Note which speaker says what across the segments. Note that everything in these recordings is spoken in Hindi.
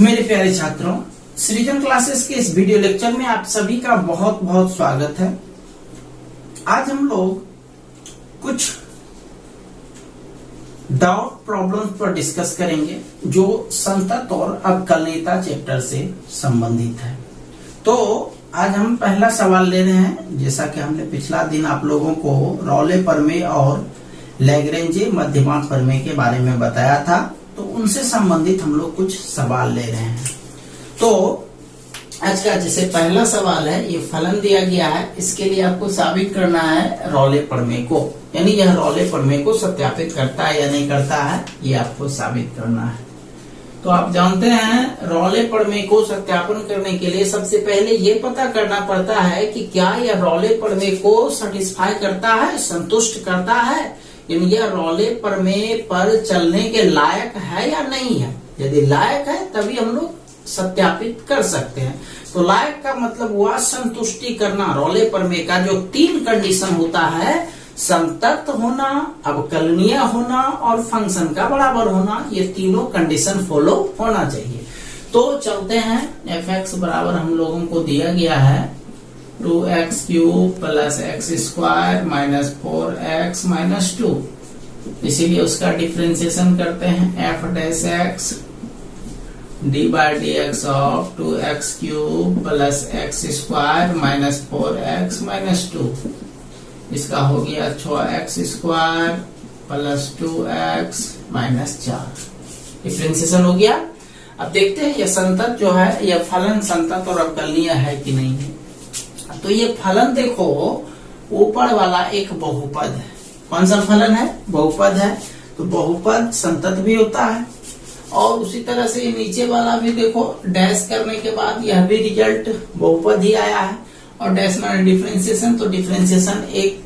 Speaker 1: मेरे प्यारे छात्रों, सृजन क्लासेस के इस वीडियो लेक्चर में आप सभी का बहुत बहुत स्वागत है। आज हम लोग कुछ डाउट प्रॉब्लम्स पर डिस्कस करेंगे जो संतत और अवकलनीयता चैप्टर से संबंधित है। तो आज हम पहला सवाल ले रहे हैं। जैसा कि हमने पिछला दिन आप लोगों को रॉले प्रमेय और लैग्रेंजे मध्यमान प्रमेय के बारे में बताया था, तो उनसे संबंधित हम लोग कुछ सवाल ले रहे हैं। तो आज का जैसे पहला सवाल है, ये फलन दिया गया है, इसके लिए आपको साबित करना है रॉले प्रमेय को, यानी यह रॉले प्रमेय को सत्यापित करता है या नहीं करता है, ये आपको साबित करना है। तो आप जानते हैं रॉले प्रमेय को सत्यापन करने के लिए सबसे पहले ये पता करना पड़ता है कि क्या यह रॉले प्रमेय को सेटिस्फाई करता है, संतुष्ट करता है, यानी यह रॉले प्रमेय पर चलने के लायक है या नहीं है। यदि लायक है तभी हम लोग सत्यापित कर सकते हैं। तो लायक का मतलब हुआ संतुष्टि करना। रॉले प्रमेय का जो 3 कंडीशन होता है, संतत होना, अवकलनीय होना और फंक्शन का बराबर होना, ये तीनों कंडीशन फॉलो होना चाहिए। तो चलते हैं, f(x) बराबर हम लोगों को दिया गया है 2x³ plus x² minus 4x minus 2। इसीलिए उसका डिफरेंशिएशन करते हैं f'(x) d/dx of 2x³ plus x² minus 4x minus 2। इसका हो गया 6x² plus 2x minus 4। Differentiation हो गया। अब देखते हैं यह संतत जो है, यह फलन संतत और अवकलनीय है कि नहीं है। तो ये फलन देखो, ऊपर वाला एक बहुपद है। कौन सा फलन है? बहुपद है। तो बहुपद संतत भी होता है। और उसी तरह से नीचे वाला भी देखो, डैश करने के बाद यह भी रिजल्ट बहुपद ही आया है। और डैश में डिफरेंशिएशन, तो डिफरेंशिएशन एक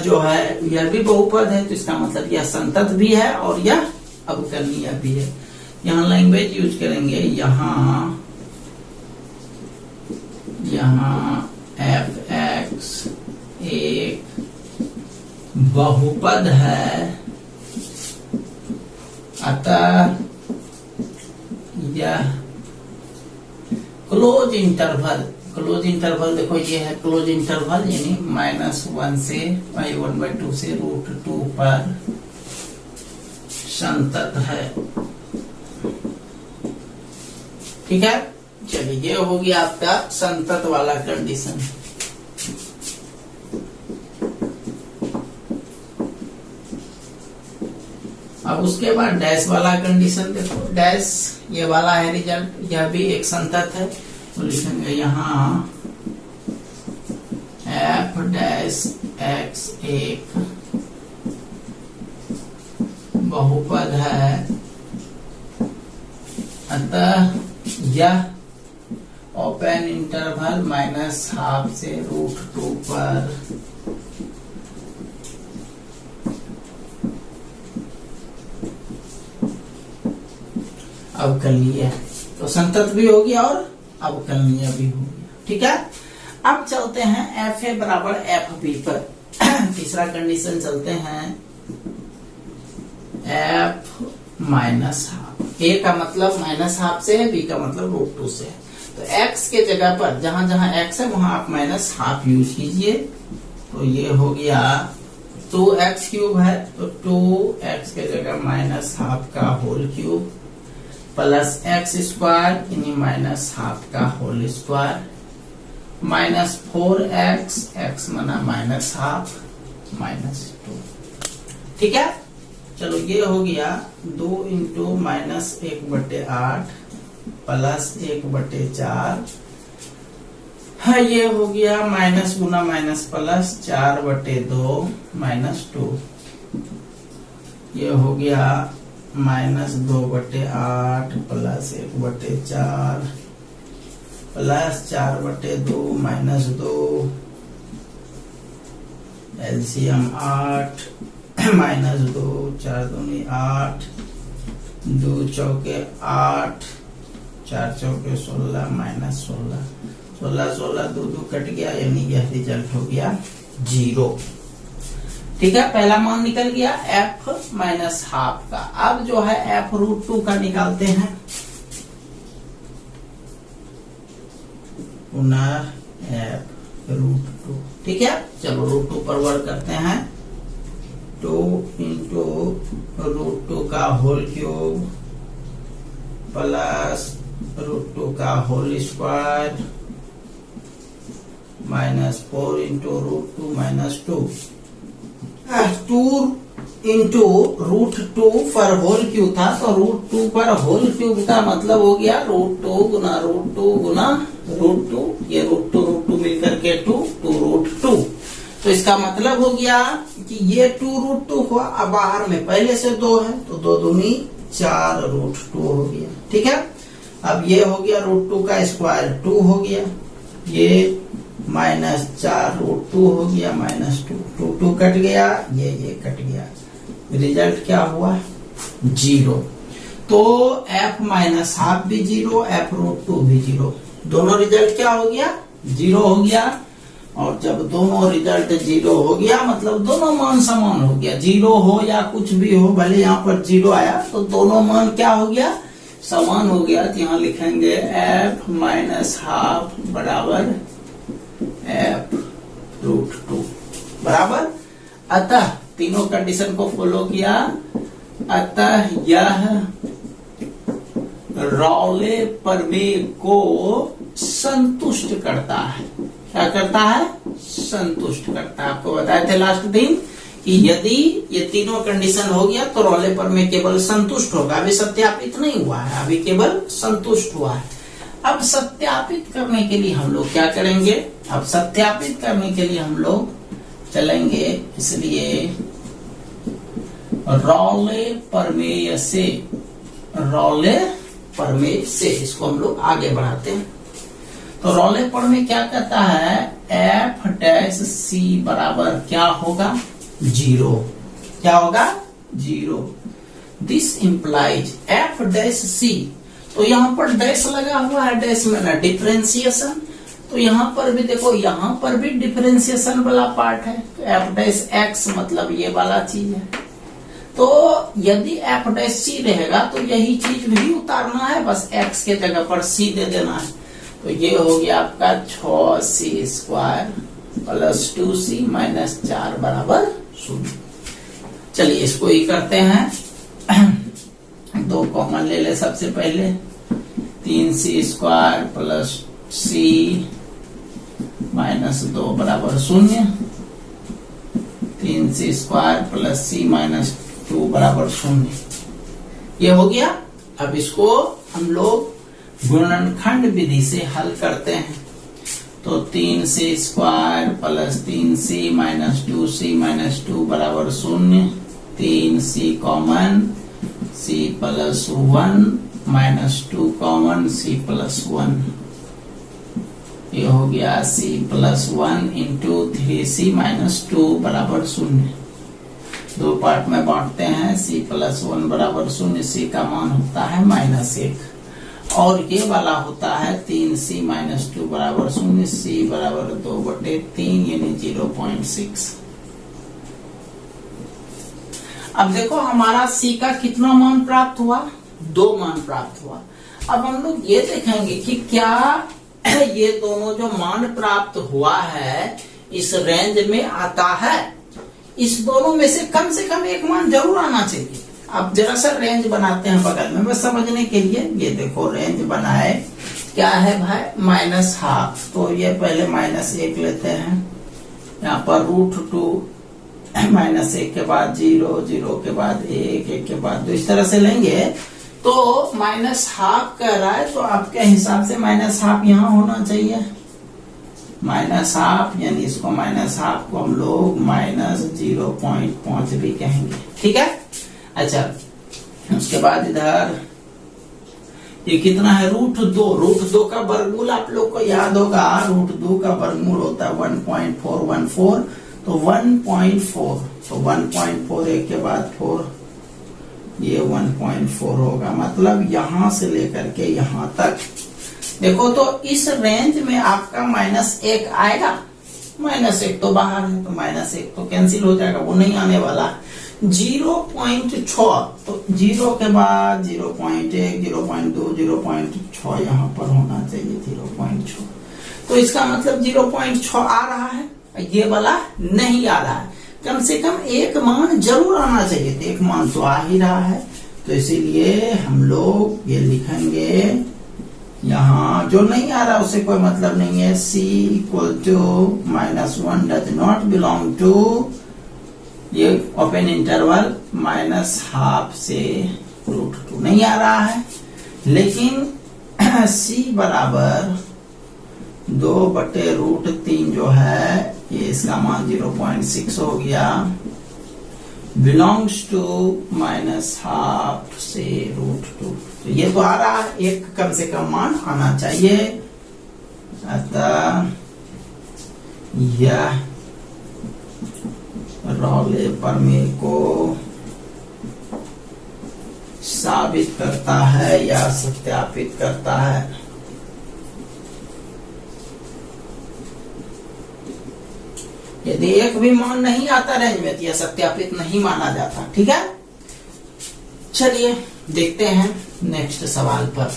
Speaker 1: जो है यह भी बहुपद है। तो इसका मतलब यह संतत भी है और यह अवकलनीय भी है। यहाँ लैंग्वेज यूज करेंगे, यहाँ f(x) एक बहुपद है, अतः यह क्लोज इंटरवल देखो, ये है क्लोज इंटरवल, यानी -1 से 1/2 से √2 पर संतत है। ठीक है, चलिए ये हो गया आपका संतत वाला कंडीशन। अब उसके बाद डैश वाला कंडीशन देखो, डैश ये वाला है रिजल्ट, यह भी एक संतत है। तो लिखेंगे यहाँ f'(x) एक बहुपद है, अतः यह ओपन इंटरवल -12 से √2 पर अवकलनीय है। तो संतत भी होगी और अवकलनीय भी होगी। ठीक है, अब चलते हैं fa बराबर fb पर। तीसरा कंडीशन चलते हैं, f -12। a का मतलब -12 से है, b का मतलब √2 से है। तो x के जगह पर जहां जहां x है वहां आप -12 यूज कीजिए। तो ये हो गया 2x³ है, तो 2x के जगह -12 का होल क्यूब प्लस x² यानी -12 का whole square minus 4x, x मना -12 माइनस 2। ठीक है, चलो ये हो गया 2 × -1/8 प्लस 1/4 है। ये हो गया माइनस गुना माइनस प्लस 4/2 माइनस 2। ये हो गया -2/8 plus 1/4 plus 4/2 minus 2। LCM 8 minus 2, 4 दूनी 8, 2 चौके 8, 4 चौके 16 माइनस 16, 16 2 कट गया, यानी यह रिजल्ट हो गया 0। ठीक है, पहला मान निकल गया f -12 का। अब जो है f √2 का निकालते हैं। गुना एफ रूट 2। ठीक है, चलो रूट 2 पर वर्क करते हैं। 2 इंटू रूट 2 का होल क्यूब प्लस रूट 2 का whole square minus 4 into root 2 minus 2 into root 2 पर होल क्यूब था, तो रूट 2 पर होल क्यूब का मतलब हो गया रूट 2 गुना रूट 2 गुना रूट 2, ये रूट 2 मिलकर के 2 रूट 2। तो इसका मतलब हो गया कि ये 2 रूट 2 हुआ, अब बाहर में पहले से 2 है तो 2 दूनी 4 रूट 2 हो गया। ठीक है, अब ये हो गया रूट 2 का स्क्वायर 2 हो गया, ये माइनस 4 रूट 2 हो गया माइनस 2 कट गया, ये कट गया, रिजल्ट क्या हुआ 0। तो f माइनस हाफ भी 0, f रूट 2 भी 0, दोनों रिजल्ट क्या हो गया 0 हो गया। और जब दोनों रिजल्ट 0 हो गया मतलब दोनों मान समान हो गया, 0 हो या कुछ भी हो, भले यहाँ पर 0 आया तो दोनों मान क्या हो गया समान हो गया। तो यहाँ लिखेंगे f माइनस हाफ बराबर f रूट 2 बराबर। अतः तीनों कंडीशन को फॉलो किया, अतः यह राउले प्रमेय को संतुष्ट करता है। क्या करता है संतुष्ट करता है। आपको बताए थे लास्ट दिन कि यदि ये तीनों कंडीशन हो गया तो राउले प्रमेय केवल संतुष्ट होगा, अभी सत्यापित नहीं हुआ है, अभी केवल संतुष्ट हुआ है। अब सत्यापित करने के लिए हम लोग क्या करेंगे, अब सत्यापित करने के लिए हम लोग चलेंगे, इसलिए राउले प्रमेय से इसको हम लोग आगे बढ़ाते हैं। तो राउले प्रमेय क्या कहता है, एफ डैश सी बराबर क्या होगा 0। क्या होगा 0। दिस इंप्लाइज एफ डैश सी, तो यहाँ पर डैश लगा हुआ है, डैश में ना डिफरेंशिएशन, तो यहाँ पर भी देखो, यहाँ पर भी डिफरेंशिएशन वाला पार्ट है, तो एफ डैश एक्स मतलब ये वाला चीज है। तो यदि एफ डैश सी रहेगा तो यही चीज भी उतारना है, बस एक्स के जगह पर सी दे देना है। तो ये हो गया आपका 6c square plus 2c minus 4 बराबर 0। चलिए इसको ही करते हैं, 2 कॉमन ले ले सबसे पहले, 3c square plus c minus 2 बराबर 0, 3c square plus c minus 2 बराबर 0। ये हो गया। अब इसको हम लोग गुणनखंड विधि से हल करते हैं। तो 3c square plus 3c minus 2c minus 2 बराबर 0, 3c common c plus 1 minus 2 common c plus 1, ये हो गया c plus 1 into 3c minus 2 बराबर 0। 2 पार्ट में बांटते हैं, c प्लस 1 बराबर 0, c का मान होता है -1 और ये वाला होता है 3c माइनस 2 बराबर 0, c बराबर 2/3 यानी 0.6। अब देखो हमारा c का कितना मान प्राप्त हुआ, 2 मान प्राप्त हुआ। अब हम लोग ये देखेंगे कि क्या ये दोनों जो मान प्राप्त हुआ है इस रेंज में आता है। इस दोनों में से कम एक मान जरूर आना चाहिए। अब जरा सा रेंज बनाते हैं बगल में बस समझने के लिए। ये देखो रेंज बनाए, क्या है भाई -12, तो ये पहले -1 लेते हैं, यहाँ पर √2 -1 के बाद 0, 0 के बाद 1, 1 के बाद 2, इस तरह से लेंगे। तो -12 कह रहा है तो आपके हिसाब से -12 यहाँ होना चाहिए, -12 यानी इसको -12 को हम लोग -0.5 भी कहेंगे। ठीक है, अच्छा उसके बाद इधर ये कितना है √2 का वर्गमूल आप लोग को याद होगा, √2 का वर्गमूल होता है 1.414, तो 1.4, तो 1.4 एक के बाद 4, ये 1.4 होगा, मतलब यहां से लेकर के यहां तक देखो। तो इस रेंज में आपका -1 आएगा, -1 तो बाहर है तो -1 तो कैंसिल हो जाएगा, वो नहीं आने वाला। 0.6, तो 0 के बाद 0.1, 0.2, 0.6 यहाँ पर होना चाहिए 0.6। तो इसका मतलब 0.6 आ रहा है, ये वाला नहीं आ रहा है। कम से कम एक मान जरूर आना चाहिए, तो एक मान तो आ ही रहा है। तो इसीलिए हम लोग ये लिखेंगे, यहाँ जो नहीं आ रहा उसे कोई मतलब नहीं है। c equal to -1 does not belong to, ये ओपन इंटरवल -12 से √2 नहीं आ रहा है। लेकिन c बराबर 2/√3 जो है, ये इसका मान 0.6 हो गया, बिलोंग्स टू -12 से √2। तो ये तो आ रहा है, एक कम से कम मान आना चाहिए। अतः यह रॉले प्रमेय को साबित करता है या सत्यापित करता है। यदि एक भी मान नहीं आता रेंज में तो यह सत्यापित नहीं माना जाता। ठीक है, चलिए देखते हैं नेक्स्ट सवाल पर।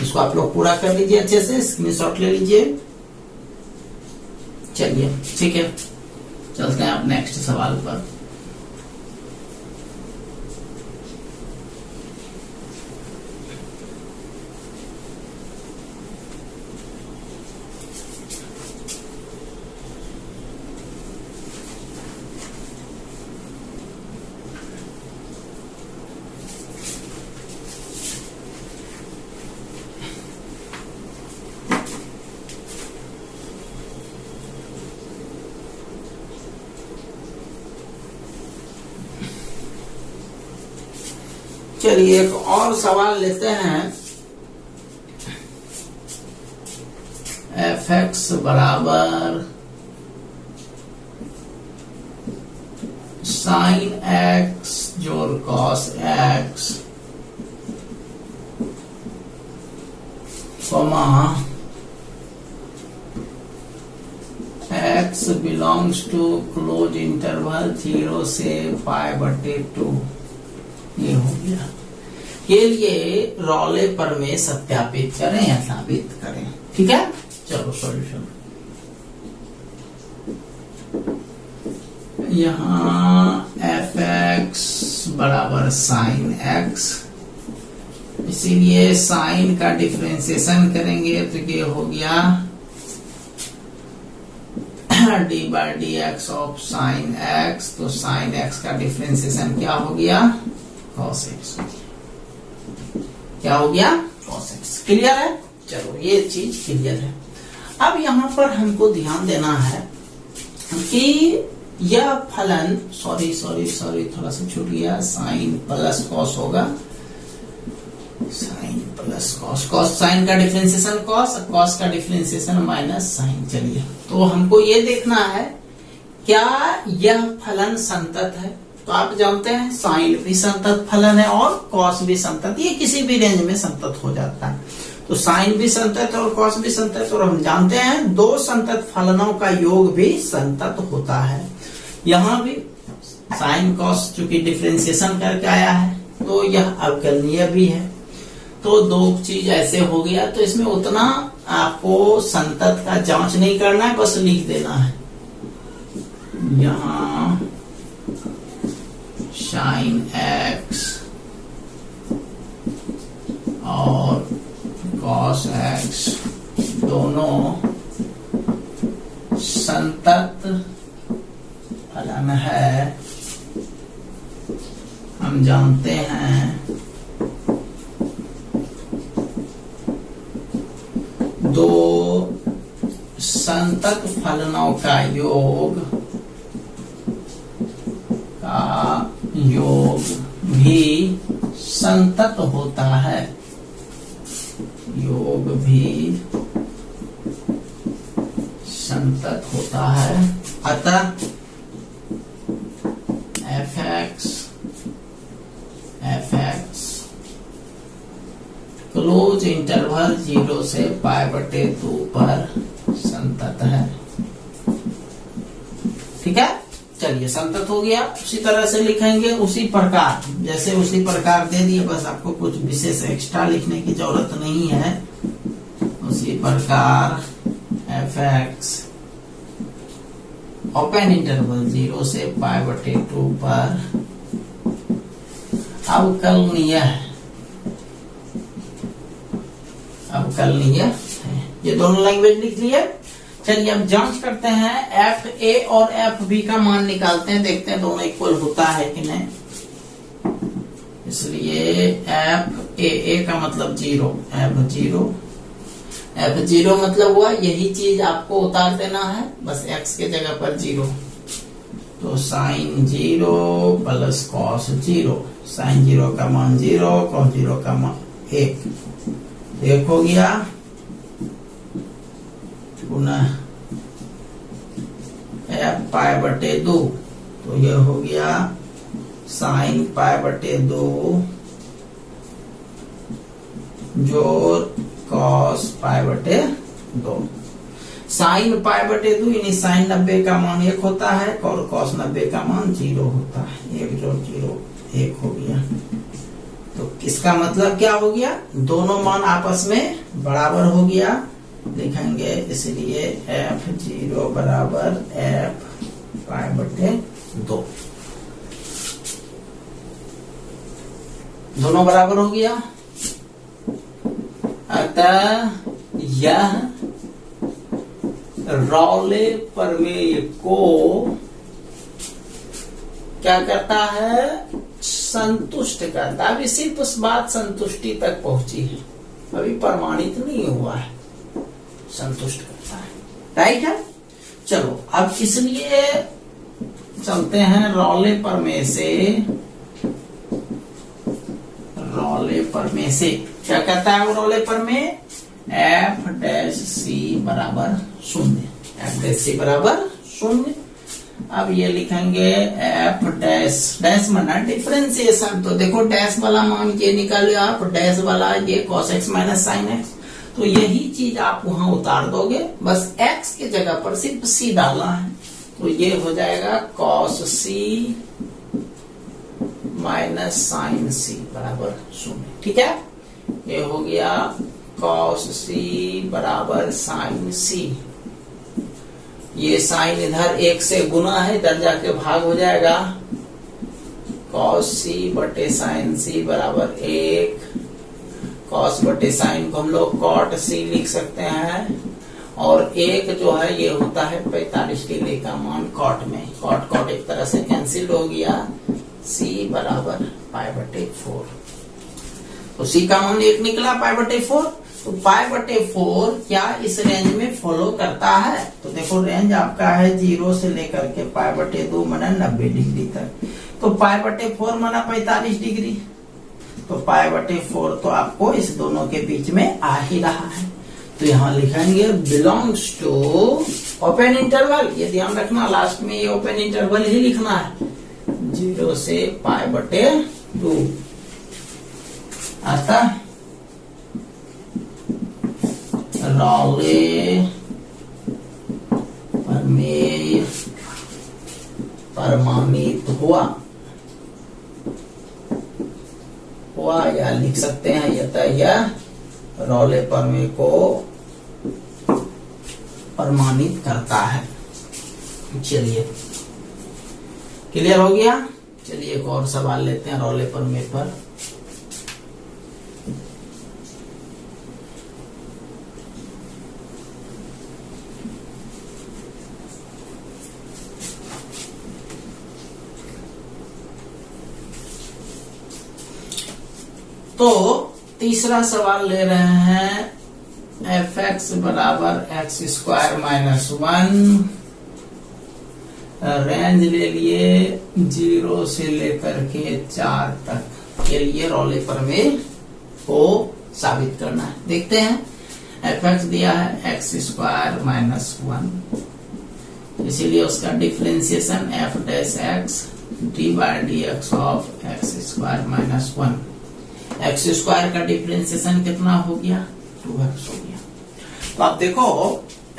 Speaker 1: इसको आप लोग पूरा कर लीजिए, अच्छे से स्क्रीनशॉट ले लीजिए। चलिए ठीक है, चलते हैं आप नेक्स्ट सवाल पर। चलिए एक और सवाल लेते हैं। f(x) बराबर sin x जोड़ cos x, x belongs to close interval 0 से π/2, ये हो गया। के लिए रॉले प्रमेय सत्यापित करें या साबित करें। ठीक है, चलो सॉल्यूशन। यहाँ f(x) बराबर sin x, इसीलिए sin का डिफरेंशिएशन करेंगे तो ये हो गया d/dx ऑफ sin x। तो sin x का डिफरेंशिएशन क्या हो गया, cos x। क्या हो गया, cos x। क्लियर है, चलो ये चीज क्लियर है। अब यहाँ पर हमको ध्यान देना है कि यह फलन, सॉरी थोड़ा सा छूट गया, sin प्लस cos होगा, sin plus cos, cos sin का डिफरेंशिएशन cos का डिफरेंशिएशन माइनस sin। चलिए, तो हमको ये देखना है क्या यह फलन संतत है। तो आप जानते हैं साइन भी संतत फलन है और कॉस भी संतत, ये किसी भी रेंज में संतत हो जाता है। तो साइन भी संतत और कॉस भी संतत, और हम जानते हैं दो संतत फलनों का योग भी संतत होता है। यहाँ भी साइन कॉस चूंकि डिफरेंशिएशन करके आया है तो यह अवकलनीय भी है। तो दो चीज ऐसे हो गया, तो इसमें उतना आपको संतत का जांच नहीं करना है, बस लिख देना है। यहाँ sin x और cos x दोनों संतत फलन है। हम जानते हैं दो संतत फलनों का योग भी संतत होता है, योग भी संतत होता है। अतः f(x) क्लोज इंटरवल 0 से π/2 पर संतत है। ठीक है, चलिए संतत हो गया। उसी तरह से लिखेंगे, उसी प्रकार जैसे उसी प्रकार दे दिए, बस आपको कुछ विशेष एक्स्ट्रा लिखने की जरूरत नहीं है। उसी प्रकार एफ एक्स ओपन इंटरवल 0 से π/2 पर अवकलनीय है, अवकलनीय है। ये दोनों लैंग्वेज लिख लिए। चलिए अब जांच करते हैं, एफ ए और एफ बी का मान निकालते हैं, देखते हैं दोनों इक्वल होता है कि नहीं। इसलिए एफ ए का मतलब 0, एफ जीरो मतलब हुआ यही चीज आपको उतार देना है, बस एक्स के जगह पर 0। तो साइन 0 प्लस कॉस 0, साइन 0 का मान 0, कॉस 0 का मान 1, 1 हो गया। पुनः एफ π/2, तो ये हो गया साइन π/2 जोड़ कॉस π/2। साइन π/2 यानी साइन 90 का मान 1 होता है और कॉस 90 का मान 0 होता है। 1 जोड़ 0 1 हो गया। तो इसका मतलब क्या हो गया, दोनों मान आपस में बराबर हो गया, लिखेंगे इसलिए f0 बराबर f π/2, दोनों बराबर हो गया। अतः यह रॉले प्रमेय को क्या करता है, संतुष्ट करता है। अभी सिर्फ उस बात संतुष्टि तक पहुंची है, अभी प्रमाणित नहीं हुआ है, संतुष्ट करता है। राइट है। चलो अब इसलिए चलते हैं रॉले प्रमेय से। रॉले प्रमेय से क्या कहता है वो रॉले प्रमेय, एफ डैश सी बराबर 0, एफ डैश सी बराबर 0। अब ये लिखेंगे एफ डैश, डैश माना डिफरेंशिएशन, तो देखो डैश वाला मान ये निकाले आप, डैश वाला ये cos x minus sine x, तो यही चीज आप वहां उतार दोगे, बस x के जगह पर सिर्फ c डालना है, तो ये हो जाएगा cos c minus sine c बराबर 0। ठीक है, ये हो गया cos c बराबर साइन c। ये साइन इधर 1 से गुना है, इधर जाके भाग हो जाएगा, cos c बटे साइन c बराबर 1। cos बटे साइन को हम लोग cot c लिख सकते हैं, और 1 जो है ये होता है 45 डिग्री का मान cot में, cot एक तरह से कैंसिल हो गया, c बराबर π/4। तो c का मान 1 निकला, π/4। तो π/4 क्या इस रेंज में फॉलो करता है, तो देखो रेंज आपका है 0 से लेकर के π/2 माना 90 डिग्री तक, तो π/4 माना 45 डिग्री, तो π/4 तो आपको इस दोनों के बीच में आ ही रहा है। तो यहाँ लिखेंगे बिलोंग्स टू ओपन इंटरवल, ये ध्यान रखना लास्ट में ये ओपन इंटरवल ही लिखना है, 0 से π/2। अतः रॉले प्रमेय प्रमाणित हुआ या लिख सकते हैं यतः यह रॉले प्रमेय को प्रमाणित करता है। चलिए क्लियर हो गया। चलिए एक और सवाल लेते हैं रॉले प्रमेय पर। तो तीसरा सवाल ले रहे हैं, एफ एक्स बराबर x² माइनस 1, रेंज ले लिए 0 से लेकर के 4 तक के लिए रॉले प्रमेय को साबित करना है। देखते हैं, एफ एक्स दिया है x² माइनस 1, इसीलिए उसका differentiation f dash x d/dx of x² minus 1। x² का डिफरेंशिएशन कितना हो गया, 2x हो गया। तो आप देखो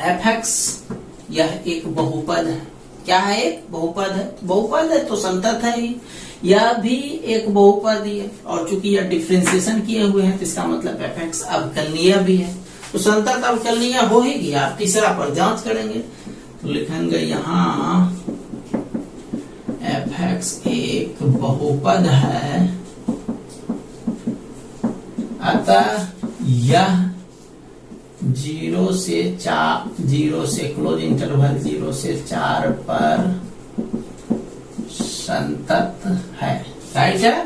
Speaker 1: fx यह एक बहुपद है, क्या है, एक बहुपद है, बहुपद है तो संतत है ही, यह भी एक बहुपद ही है, और चूंकि यह डिफरेंशिएशन किए हुए हैं तो इसका मतलब fx अवकलनीय भी है। तो संतत अवकलनीय हो ही गया। तीसरा पर जांच करेंगे तो लिखेंगे यहाँ f(x) एक बहुपद है, अतः यह 0 से क्लोज इंटरवल 0 से 4 पर संतत है। राइट है।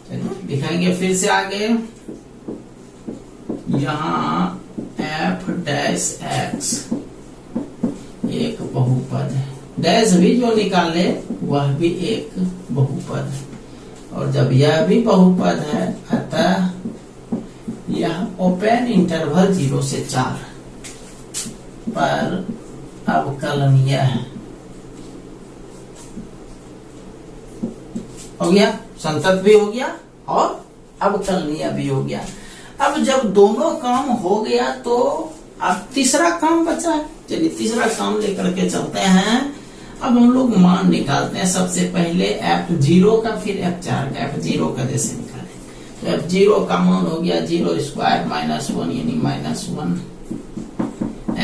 Speaker 1: चलिए दिखाएंगे फिर से आगे। यहाँ f'(x) एक बहुपद है, डैश भी जो निकाले वह भी एक बहुपद है, और जब यह भी बहुपद है अतः यह ओपन इंटरवल 0 से 4 पर अवकलनीय है। हो गया, संतत भी हो गया और अवकलनीय भी हो गया। अब जब दोनों काम हो गया तो अब तीसरा काम बचा है। चलिए तीसरा काम लेकर के चलते हैं। अब हम लोग मान निकालते हैं। सबसे पहले f0 का, फिर f4 का। f0 का जैसे निकालें तो f0 का मान हो गया 0 स्क्वायर -1 यानी -1।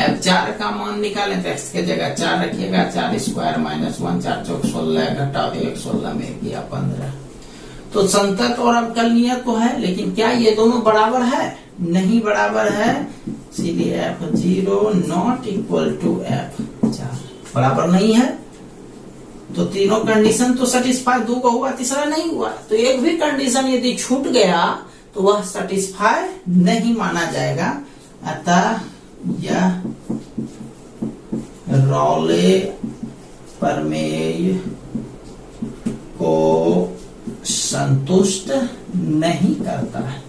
Speaker 1: f4 का मान निकालें तो x के जगह 4 रखिएगा, 4 स्क्वायर -1, 4 चौक 16, घटाओ 1, 16 में किया 15। तो संतत और अवकलनीय तो है, लेकिन क्या ये दोनों बराबर है? नहीं बराबर है, इसीलिए f0 not equal to f4 बराबर नहीं है। तो तीनों कंडीशन तो सेटिस्फाई, 2 का हुआ, तीसरा नहीं हुआ। तो एक भी कंडीशन यदि छूट गया तो वह सेटिस्फाई नहीं माना जाएगा। अतः यह रॉले प्रमेय को संतुष्ट नहीं करता है।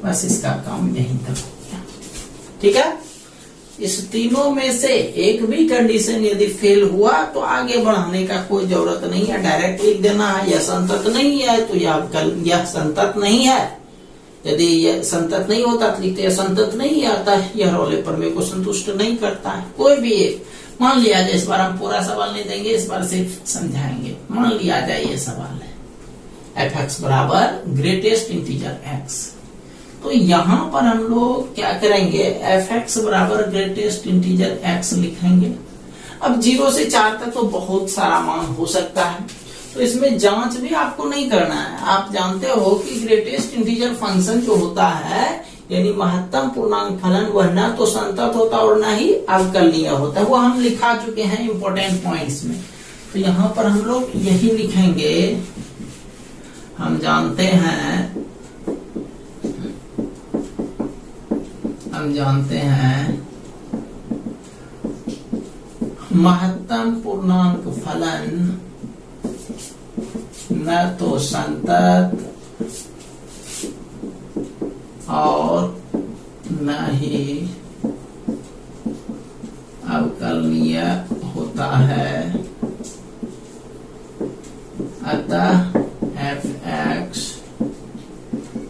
Speaker 1: बस इसका काम यहीं तक हो गया। ठीक है। इस तीनों में से एक भी कंडीशन यदि फेल हुआ तो आगे बढ़ाने का कोई जरूरत नहीं है, डायरेक्ट लिख देना है यह संतत नहीं है तो यह संतत नहीं है। यदि यह संतत नहीं होता तो लिखते यह संतत नहीं आता है, यह रॉले प्रमेय को संतुष्ट नहीं करता है। कोई भी एक मान लिया जाए, इस बार हम पूरा सवाल नहीं देंगे, इस बार सिर्फ समझाएंगे। मान लिया जाए ये सवाल है f(x) बराबर ग्रेटेस्ट इंटीजर x। तो यहाँ पर हम लोग क्या करेंगे, f(x) बराबर ग्रेटेस्ट इंटीजर x लिखेंगे। अब 0 से 4 तक तो बहुत सारा मान हो सकता है, तो इसमें जांच भी आपको नहीं करना है। आप जानते हो कि ग्रेटेस्ट इंटीजर फंक्शन जो होता है यानी महत्तम पूर्णांक फलन, वह न तो संतत होता और न ही अवकलनीय होता है। वो हम लिखा चुके हैं इंपॉर्टेंट पॉइंट्स में। तो यहाँ पर हम लोग यही लिखेंगे। हम जानते हैं महत्तम पूर्णांक फलन न तो संतत और न ही अवकलनीय होता है। अतः f(x)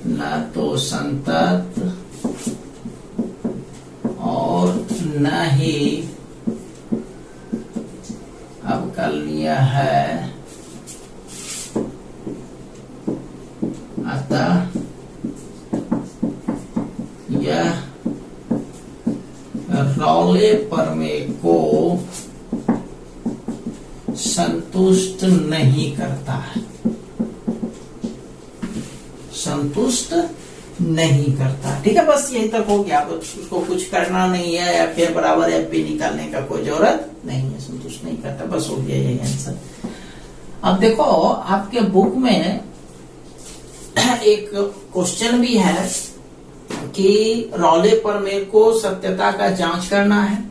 Speaker 1: न तो संतत और न ही अवकलनीय है। अतः यह रॉले प्रमेय को संतुष्ट नहीं करता है। संतुष्ट नहीं करता। ठीक है, बस यही तक हो गया। उसको कुछ करना नहीं है, या फिर बराबर एफ भी निकालने का कोई जरूरत नहीं है। संतुष्ट नहीं करता, बस हो गया यही आंसर। अब देखो आपके बुक में एक क्वेश्चन भी है कि रॉले प्रमेय को सत्यता का जांच करना है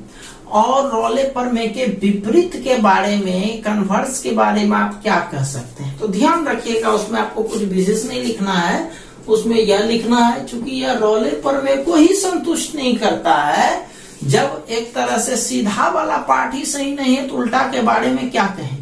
Speaker 1: और रॉले प्रमेय के विपरीत के बारे में, कन्वर्स के बारे में आप क्या कह सकते हैं। तो ध्यान रखिएगा, उसमें आपको कुछ विशेष नहीं लिखना है। उसमें यह लिखना है चूंकि यह रॉले प्रमेय को ही संतुष्ट नहीं करता है, जब एक तरह से सीधा वाला पार्ट ही सही नहीं है तो उल्टा के बारे में क्या कहें,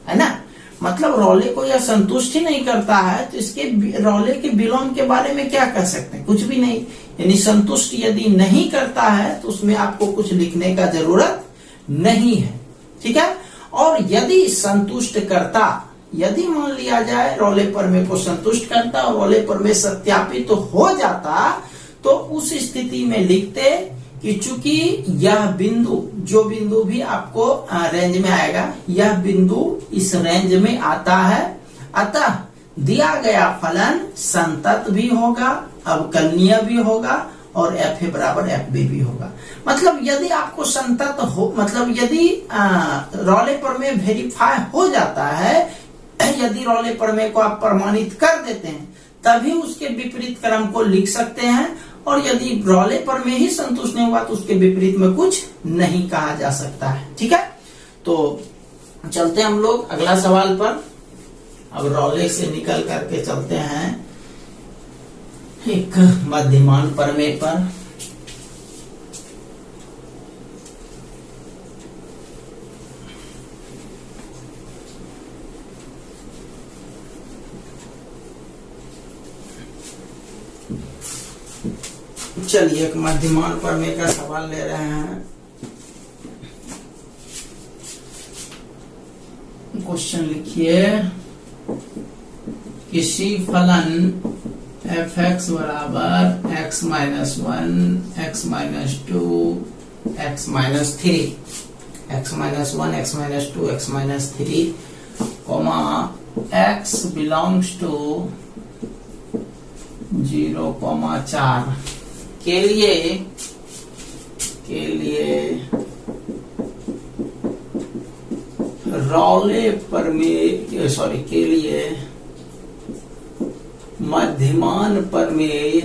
Speaker 1: है ना। मतलब रॉले को यह संतुष्ट ही नहीं करता है तो इसके रॉले के विलोम के बारे में क्या कह सकते हैं, कुछ भी नहीं। यानी संतुष्ट यदि नहीं करता है तो उसमें आपको कुछ लिखने का जरूरत नहीं है। ठीक है। और यदि संतुष्ट करता, यदि मान लिया जाए रॉले प्रमेय को संतुष्ट करता और रॉले प्रमेय सत्यापित तो हो जाता, तो उस स्थिति में लिखते कि चूंकि यह बिंदु, जो बिंदु भी आपको रेंज में आएगा, यह बिंदु इस रेंज में आता है, अतः दिया गया फलन संतत भी होगा, अवकलनीय भी होगा और एफ ए बराबर एफ बी भी होगा। मतलब यदि आपको संतत हो, मतलब यदि रॉले प्रमेय वेरीफाई हो जाता है, यदि रॉले प्रमेय को आप प्रमाणित कर देते हैं, तभी उसके विपरीत क्रम को लिख सकते हैं। और यदि रॉले प्रमेय ही संतुष्ट नहीं हुआ तो उसके विपरीत में कुछ नहीं कहा जा सकता है। ठीक है, तो चलते हैं हम लोग अगला सवाल पर। अब रॉले से निकल करके चलते हैं एक मध्यमान प्रमेय पर। चलिए एक मध्यमान प्रमेय का सवाल ले रहे हैं। क्वेश्चन लिखिए, किसी फलन एफ एक्स बराबर X minus one, X minus two, x minus three, X minus one, X minus two, x minus three, comma X belongs to 0,4 के लिए रॉले प्रमेय, सॉरी, के लिए मध्यमान प्रमेय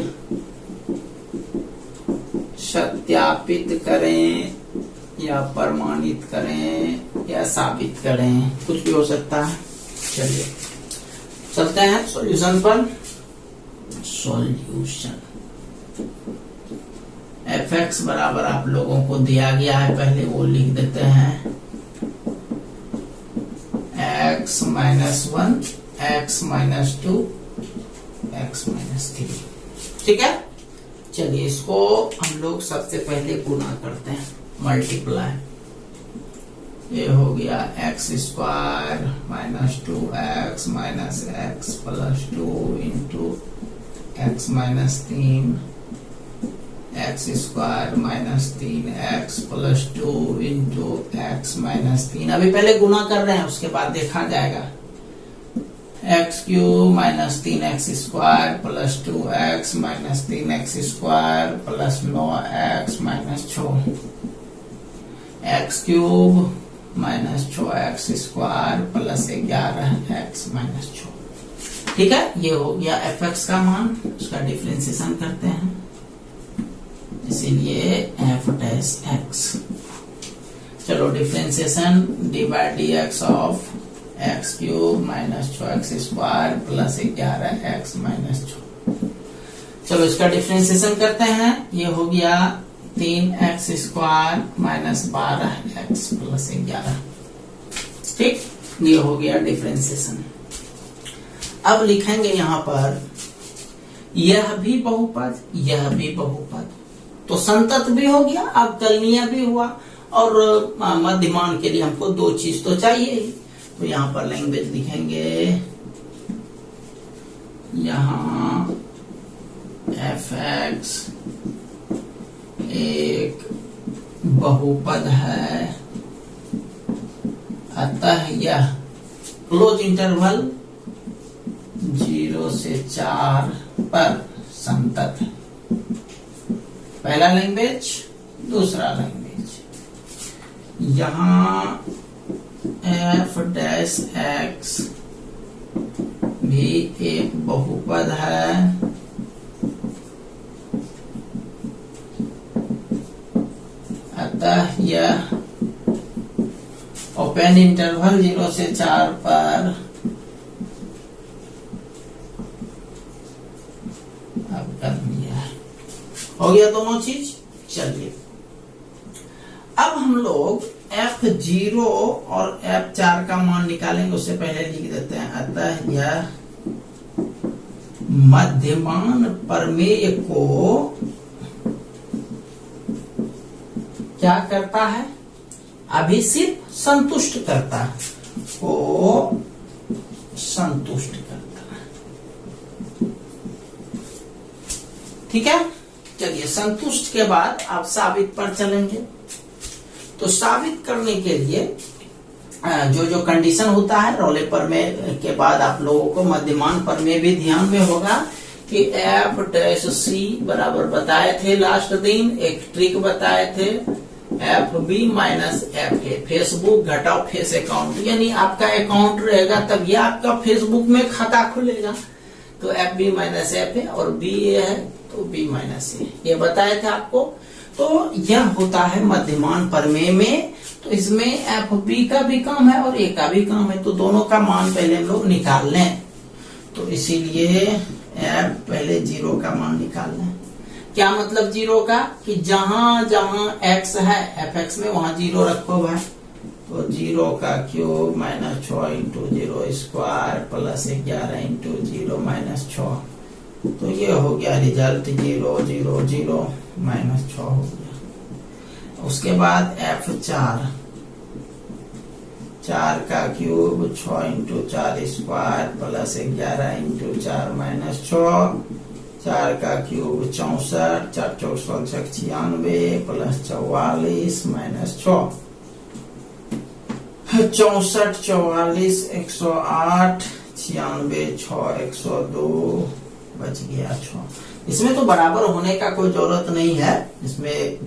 Speaker 1: सत्यापित करें या प्रमाणित करें या साबित करें, कुछ भी हो सकता है। चलिए चलते हैं सॉल्यूशन पर। सॉल्यूशन एफ एक्स बराबर आप लोगों को दिया गया है, पहले वो लिख देते हैं, x minus one, X minus two, x minus three. ठीक है, चलिए इसको हम लोग सबसे पहले गुणा करते हैं, मल्टीप्लाई। ये हो गया x square minus two x minus x plus two into x minus तीन, एक्स स्क्वायर माइनस तीन x plus two into x minus तीन। अभी पहले गुणा कर रहे हैं, उसके बाद देखा जाएगा। एक्स क्यूब माइनस तीन x square plus two x minus तीन x square plus 9x minus 6, x cube minus 6x square plus 11x minus 6। ठीक है, ये हो गया एफ एक्स का मान। उसका डिफरेंशिएशन करते हैं, इसीलिए एफ डैश एक्स। चलो differentiation D by D x of x cube minus 6x square plus 11x minus 6। चलो इसका डिफरेंशिएशन करते हैं, ये हो गया 3x square minus 12x plus 11। ठीक, ये हो गया डिफरेंशिएशन। अब लिखेंगे यहां पर यह भी बहुपद, यह भी बहुपद, तो संतत भी हो गया, अवकलनीय भी हुआ, और मध्यमान के लिए हमको दो चीज तो चाहिए ही। तो यहां पर लैंग्वेज लिखेंगे, यहां एफ एक्स एक बहुपद है, अतः यह क्लोज इंटरवल 0 से 4 पर संतत है। पहला लैंग्वेज, दूसरा लैंग्वेज, यहां एफ डैश एक्स भी एक बहुपद है, अतः यह ओपन इंटरवल 0 से 4 पर हो गया दोनों चीज। चलिए अब हम लोग F0 और F4 का मान निकालेंगे, उससे पहले लिख देते हैं, अतः यह मध्यमान प्रमेय को क्या करता है, अभी सिर्फ संतुष्ट करता है, को संतुष्ट करता है। ठीक है, चलिए संतुष्ट के बाद आप साबित पर चलेंगे। तो साबित करने के लिए जो जो कंडीशन होता है रोले प्रमेय के बाद आप लोगों को मध्यमान प्रमेय भी ध्यान में होगा कि एफ डैश सी बराबर बताए थे लास्ट दिन, एक ट्रिक बताए थे F B minus F A, Facebook घटाओ फेस अकाउंट, यानी आपका अकाउंट रहेगा तभी आपका फेसबुक में खाता खुलेगा। तो F B minus F A और बी ए है तो बी माइनस ए, ये बताए थे आपको। तो यह होता है मध्यमान प्रमेय में। तो इसमें एफ बी का भी काम है और ए का भी काम है, तो दोनों का मान पहले हम लोग निकाल लें। तो इसीलिए एफ पहले 0 का मान निकाल लें। क्या मतलब 0 का कि जहां जहां x है एफ एक्स में वहां 0 रखो भाई। तो 0 का cube minus 6 into 0 square plus 11 into 0 minus 6। तो ये हो गया रिजल्ट 0 0 0 माइनस 6 हो गया। उसके बाद f4 4 का cube 6 into 4 square plus 11 into 4 minus 6। 4 का क्यूब 64 4 4 96 प्लस 44 माइनस 6। 64 44 108 96 6 102 बच गया 6। इसमें तो बराबर होने का कोई जरूरत नहीं है, इसमें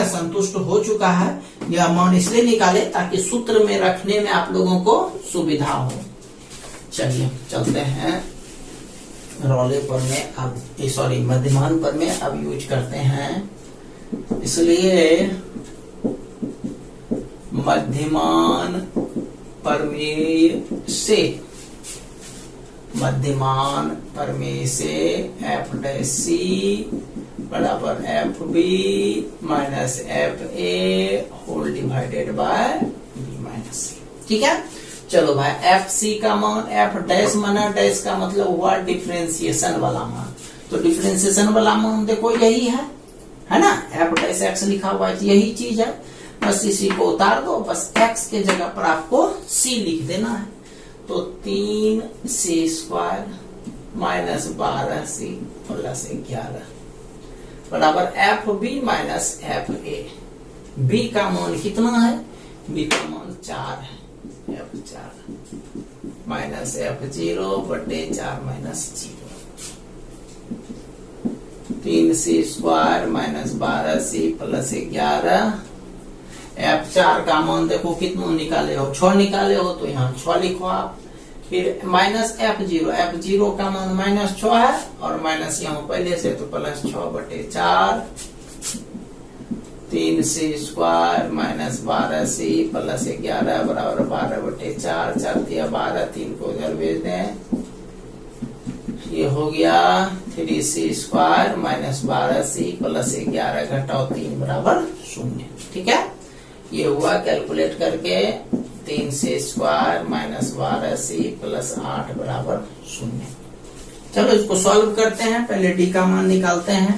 Speaker 1: संतुष्ट हो चुका है। यह मान इसलिए निकाले ताकि सूत्र में रखने में आप लोगों को सुविधा हो। चलिए चलते हैं रोले पर में अब सॉरी मध्यमान पर में अब यूज करते हैं। इसलिए मध्यमान प्रमेय से एफ डैश सी बराबर F B minus F A whole divided by B minus C. ठीक है, चलो भाई एफ सी का मान एफ डैश माना, डैश का मतलब हुआ डिफरेंशिएशन वाला मान। तो डिफरेंशिएशन वाला मान देखो यही है ना, एफ डैश एक्स लिखा हुआ है, यही चीज है। बस इसी को उतार दो, बस एक्स के जगह पर आपको सी लिख देना है। तो 3c square minus 12c plus 11 बराबर F B minus F A. B का मान कितना है, बी का मान 4 है, एफ 4 माइनस एफ 0 बटे 4 minus 0। 3c square minus 12c plus 11। F4 का मान देखो कितना निकाले हो, 6 निकाले हो, तो यहाँ 6 लिखो आप। फिर माइनस F0 का मान माइनस 6 है और माइनस यहाँ पहले से तो प्लस 6 बटे 4। 3c square minus 12c plus 11 बराबर 12 बटे 4। 4 दिया 12, 3 को उधर भेज दें। ये हो गया 3c square minus 12c plus 11 घटाओ 3 बराबर 0। ठीक है, ये हुआ कैलकुलेट करके 3c square minus 12c plus 8 बराबर 0। चलो इसको सॉल्व करते हैं। पहले d का मान निकालते हैं।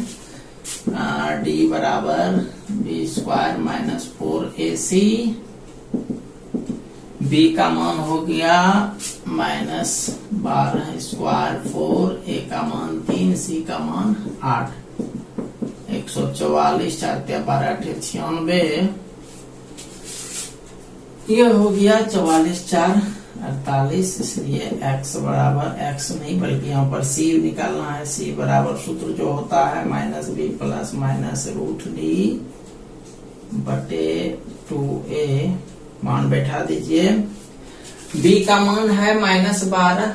Speaker 1: d बराबर b square minus 4ac। b का मान हो गया माइनस 12 स्क्वायर 4, a का मान 3, c का मान 8। 144 4 12 96। ये हो गया 44 4 48। इसलिए x बराबर x नहीं बल्कि यहाँ पर c निकालना है। c बराबर सूत्र जो होता है minus B plus minus root D बटे 2a। मान बैठा दीजिए। b का मान है माइनस 12,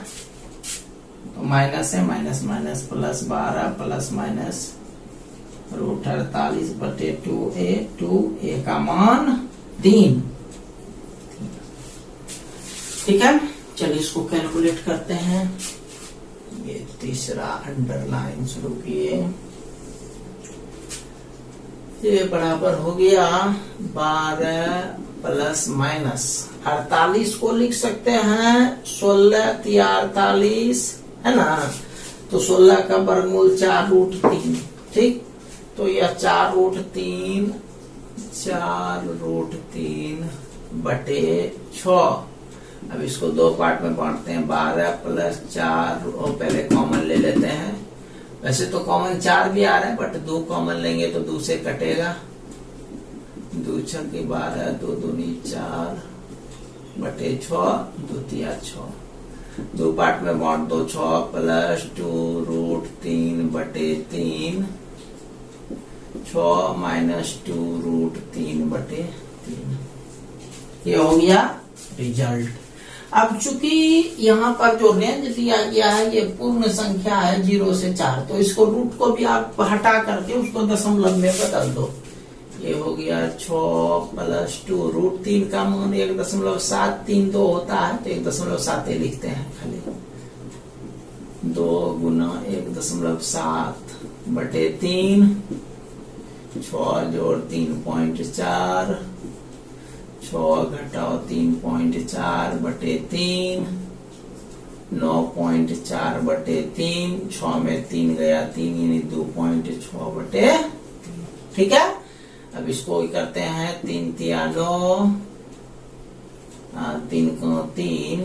Speaker 1: तो माइनस है minus minus plus 12 plus minus root 48 बटे 2a का मान 3। ठीक है, चलिए इसको कैलकुलेट करते हैं। ये तीसरा अंडरलाइन शुरू किए। ये बराबर हो गया 12 प्लस माइनस 48 को लिख सकते हैं 16 तिया 48 है ना। तो 16 का वर्गमूल 4 रूट 3। ठीक, तो यह 4 रूट 3 बटे 6। अब इसको 2 पार्ट में बांटते हैं। 12 प्लस 4 और पहले कॉमन ले लेते हैं। वैसे तो कॉमन 4 भी आ रहा है, बट 2 कॉमन लेंगे तो 2 से कटेगा। 2 छक्के 12, 2 दूनी 4 बटे 6, 2 तिया 6, 2 पार्ट में बांट दो, 6 प्लस 2 रूट 3 बटे 3, 6 माइनस 2 रूट 3 बटे 3। ये हो गया रिजल्ट। अब चूंकि यहाँ पर जो रेंज दिया गया है ये पूर्ण संख्या है 0 से 4, तो इसको रूट को भी आप हटा करके उसको दशमलव में बदल दो। ये हो गया 6 प्लस 2 रूट 3 का मान 1.732 होता है, तो 1.7 लिखते हैं खाली। 2 गुना 1.7 बटे 3, 6 जोड़ 3.4, 6 घटाओ 3.4 बटे 3, 9.4 बटे 3, 6 में 3 गया 3 यानी 2.6 बटे 3। ठीक है, अब इसको करते हैं 3 तिया 9, 3 को 3,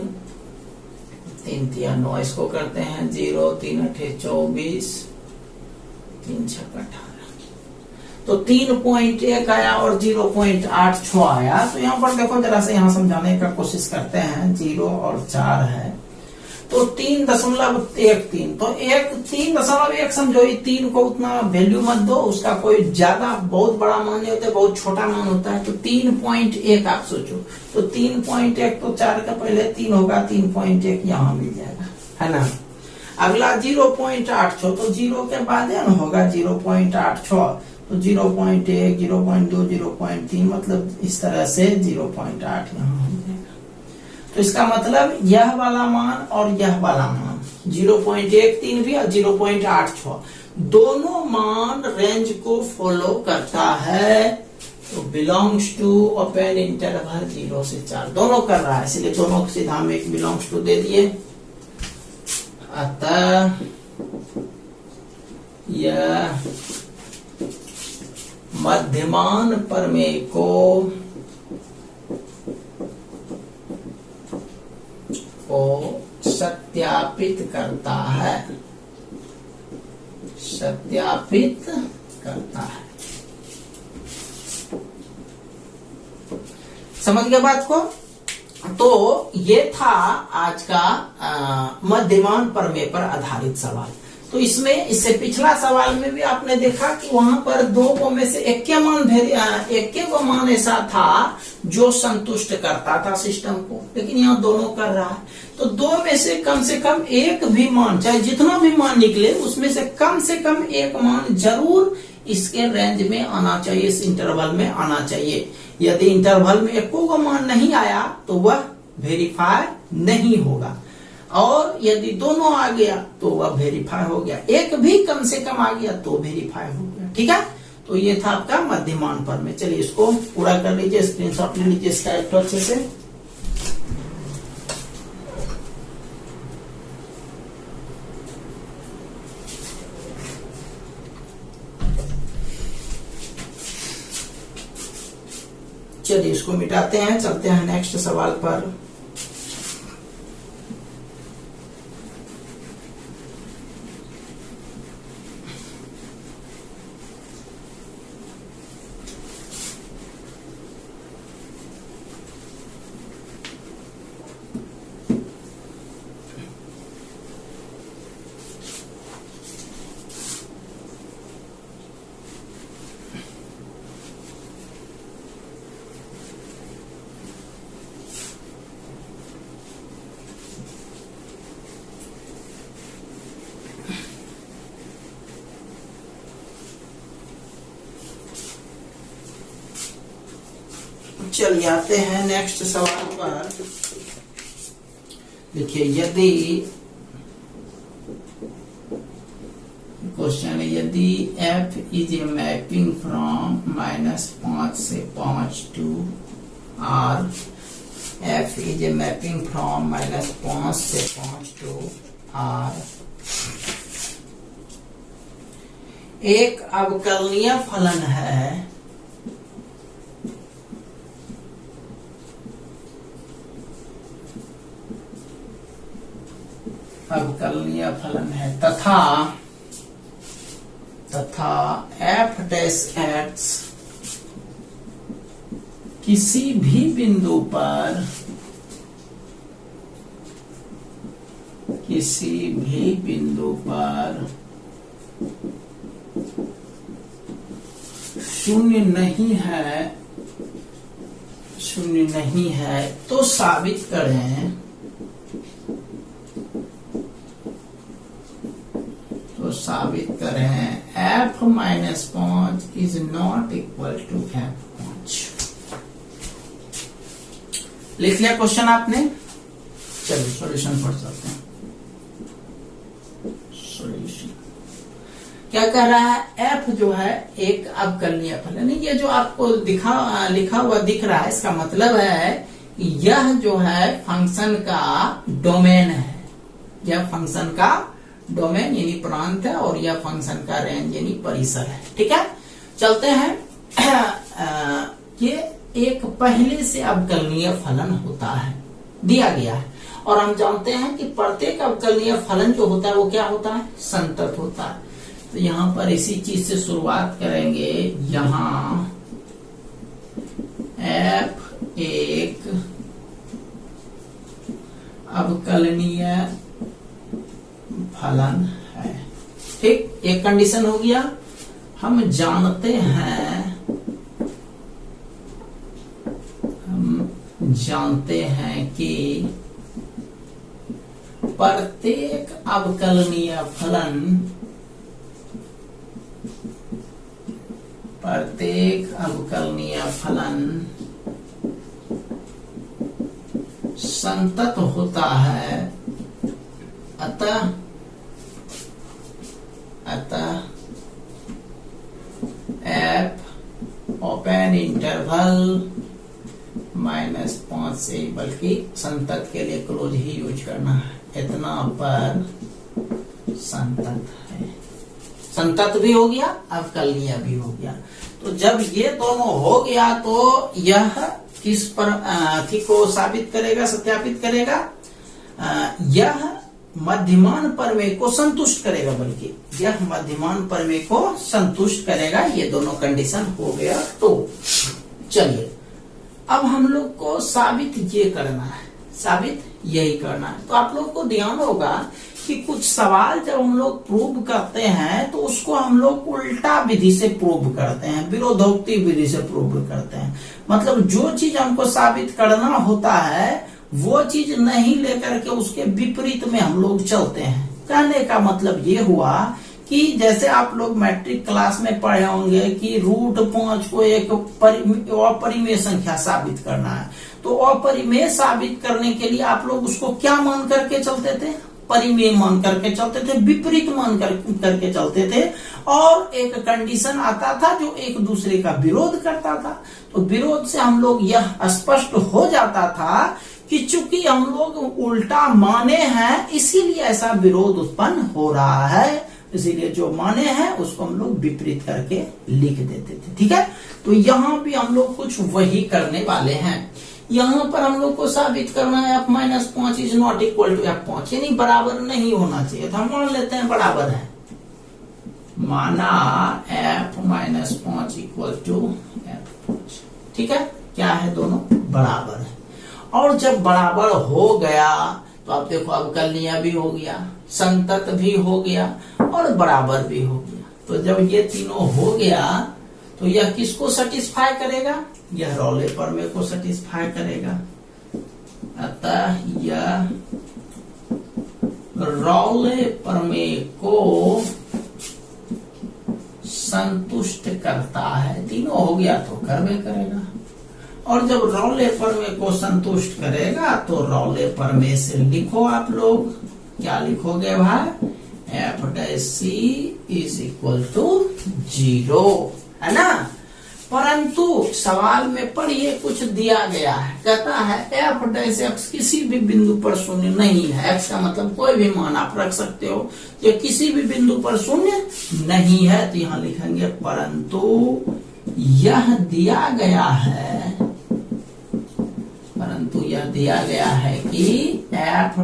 Speaker 1: 3 तिया 9, इसको करते हैं 0, 3 अठे 24, 3 छक 18, तो 3.1 आया और 0.86 आया। तो यहाँ पर देखो जरा से यहाँ समझाने का कोशिश करते हैं। 0 और 4 है तो 3.13, तो 3.1 समझो, 3 को उतना वैल्यू मत दो, उसका कोई ज्यादा बहुत बड़ा मान नहीं होता है, बहुत छोटा मान होता है। तो 3.1 आप सोचो, तो 3.1 तो 4 का पहले 3 होगा, 3.1 यहाँ मिल जाएगा, है ना। अगला 0.86, तो 0 के बाद न होगा 0.86, तो 0.1, 0.2, 0.3, मतलब इस तरह से 0.8 यहाँ हो जाएगा। तो इसका मतलब यह वाला मान और यह वाला मान 0.13 भी और 0.86 दोनों मान रेंज को फॉलो करता है, तो बिलोंग्स टू ओपन इंटरवल 0 से 4 दोनों कर रहा है, इसलिए दोनों सीधा में एक बिलोंग्स टू दे दिए। अतः यह मध्यमान प्रमेय को सत्यापित करता है, सत्यापित करता है। समझ गए बात को? तो ये था आज का मध्यमान प्रमेय पर आधारित सवाल। तो इसमें इससे पिछला सवाल में भी आपने देखा कि वहां पर 2 को में से एक को मान ऐसा था जो संतुष्ट करता था सिस्टम को, लेकिन यहाँ दोनों कर रहा है। तो 2 में से कम एक भी मान, चाहे जितना भी मान निकले उसमें से कम एक मान जरूर इसके रेंज में आना चाहिए, इस इंटरवल में आना चाहिए। यदि इंटरवल में एको का मान नहीं आया तो वह वेरीफाई नहीं होगा, और यदि दोनों आ गया तो वह वेरीफाई हो गया, एक भी कम से कम आ गया तो वेरीफाई हो गया। ठीक है, तो ये था आपका मध्यमान प्रमेय। चलिए इसको पूरा कर लीजिए, स्क्रीनशॉट ले लीजिए इसका एक अच्छे से। चलिए इसको मिटाते हैं, चलते हैं नेक्स्ट सवाल पर। चलिए आते हैं नेक्स्ट सवाल पर। देखिए, यदि क्वेश्चन है, यदि f is a mapping from -5 से 5 to r, f is a mapping from -5 से 5 टू r, एक अवकलनीय फलन है अवकलनीय फलन है तथा तथा एफ डैश एक्स किसी भी बिंदु पर शून्य नहीं है तो साबित करें f minus 5 is not equal to f5। लिख लिया क्वेश्चन आपने? चलिए सॉल्यूशन पढ़ सकते हैं। सॉल्यूशन क्या कह रहा है? f जो है एक अवकलनीय फलन है। ये जो आपको लिखा हुआ दिख रहा है, इसका मतलब है यह जो है फंक्शन का डोमेन है। यह फंक्शन का डोमेन यानी प्रांत है और यह फंक्शन का रेंज यानी परिसर है। ठीक है, चलते हैं। ये एक पहले से अवकलनीय फलन होता है, दिया गया है, और हम जानते हैं कि प्रत्येक अवकलनीय फलन जो होता है वो क्या होता है? संतत होता है। तो यहाँ पर इसी चीज से शुरुआत करेंगे। यहाँ f एक अवकलनीय फलन है। ठीक, एक कंडीशन हो गया। हम जानते हैं कि प्रत्येक अवकलनीय फलन संतत होता है। अतः f ओपन इंटरवल -5 से, बल्कि संतत के लिए क्लोज ही यूज करना है। इतना पर संतत है। संतत भी हो गया, अवकलनीय भी हो गया। तो जब ये दोनों हो गया तो यह किस पर को साबित करेगा, सत्यापित करेगा? यह मध्यमान प्रमेय को संतुष्ट करेगा, बल्कि यह मध्यमान प्रमेय को संतुष्ट करेगा। ये दोनों कंडीशन हो गया। तो चलिए अब हम लोग को साबित ये करना है, साबित यही करना है। तो आप लोग को ध्यान होगा कि कुछ सवाल जब हम लोग प्रूव करते हैं तो उसको हम लोग उल्टा विधि से प्रूव करते हैं, विरोधोक्ति विधि से प्रूव करते हैं। मतलब जो चीज हमको साबित करना होता है वो चीज नहीं लेकर के उसके विपरीत में हम लोग चलते हैं। कहने का मतलब ये हुआ कि जैसे आप लोग मैट्रिक क्लास में पढ़े होंगे कि √5 को एक अपरिमेय संख्या साबित करना है। तो अपरिमेय साबित करने के लिए आप लोग उसको क्या मान करके चलते थे? परिमेय मान करके चलते थे, विपरीत मान करके चलते थे। और एक कंडीशन आता था जो एक दूसरे का विरोध करता था। तो विरोध से हम लोग यह स्पष्ट हो जाता था कि चूंकि हम लोग उल्टा माने हैं इसीलिए ऐसा विरोध उत्पन्न हो रहा है। इसीलिए जो माने हैं उसको हम लोग विपरीत करके लिख देते थे। ठीक है, तो यहाँ भी हम लोग कुछ वही करने वाले हैं। यहाँ पर हम लोग को साबित करना है f-5 is not equal to f5, यानी बराबर नहीं होना चाहिए। तो हम मान लेते हैं बराबर है। माना f-5 इक्वल टू f5। ठीक है, क्या है? दोनों बराबर है। और जब बराबर हो गया तो आप देखो अवकलनीय भी हो गया, संतत भी हो गया और बराबर भी हो गया। तो जब ये तीनों हो गया तो यह किसको सेटिस्फाई करेगा? यह रॉले प्रमेय को सेटिस्फाई करेगा। अतः यह रॉले प्रमेय को संतुष्ट करता है। तीनों हो गया तो करवे करेगा। और जब रॉले प्रमेय को संतुष्ट करेगा तो रॉले प्रमेय से लिखो आप लोग, क्या लिखोगे भाई? f' इज इक्वल टू 0, है ना। परंतु सवाल में पढ़िए कुछ दिया गया है, कहता है f' किसी भी बिंदु पर शून्य नहीं है। x का मतलब कोई भी मान आप रख सकते हो। ये किसी भी बिंदु पर शून्य नहीं है। तो यहाँ लिखेंगे परंतु यह दिया गया है कि f'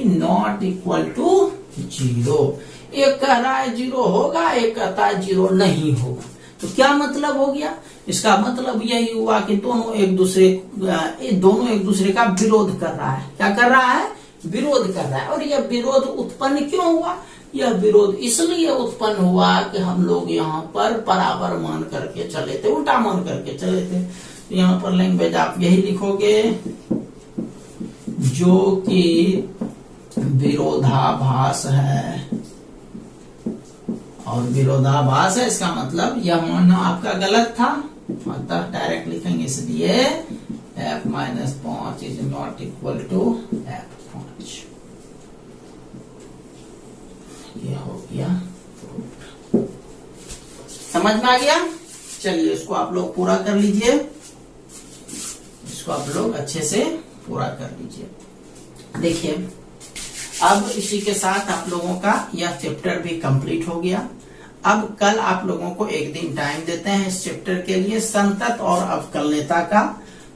Speaker 1: not equal to zero. एक कह रहा है जीरो होगा, एक कहता है जीरो नहीं होगा। तो क्या मतलब हो गया? इसका मतलब यही हुआ कि दोनों एक दूसरे का विरोध कर रहा है। क्या कर रहा है? विरोध कर रहा है। और यह विरोध उत्पन्न क्यों हुआ? यह विरोध इसलिए उत्पन्न हुआ कि हम लोग यहाँ पर बराबर मान करके चले थे, उल्टा मान करके चले थे। तो यहाँ पर लैंग्वेज आप यही लिखोगे, जो कि विरोधाभास है। और विरोधाभास है, इसका मतलब यह मानना आपका गलत था, मतलब डायरेक्ट लिखेंगे, इसलिए f minus 5 is not equal to f5। ये हो गया, समझ में आ गया? चलिए इसको आप लोग पूरा कर लीजिए, इसको आप लोग अच्छे से पूरा कर लीजिए। देखिए अब इसी के साथ आप लोगों का यह चैप्टर भी कंप्लीट हो गया। अब कल आप लोगों को एक दिन टाइम देते हैं इस चैप्टर के लिए, संतत और अवकलनीयता का।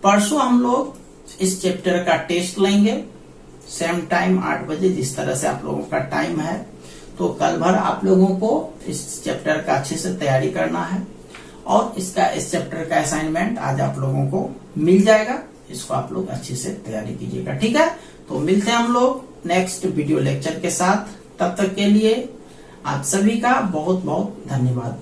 Speaker 1: परसों हम लोग इस चैप्टर का टेस्ट लेंगे, सेम टाइम 8 बजे, जिस तरह से आप लोगों का टाइम है। तो कल भर आप लोगों को इस चैप्टर का अच्छे से तैयारी करना है, और इस चैप्टर का असाइनमेंट आज आप लोगों को मिल जाएगा। इसको आप लोग अच्छे से तैयारी कीजिएगा, ठीक है? तो मिलते हैं हम लोग नेक्स्ट वीडियो लेक्चर के साथ। तब तक के लिए आप सभी का बहुत बहुत धन्यवाद।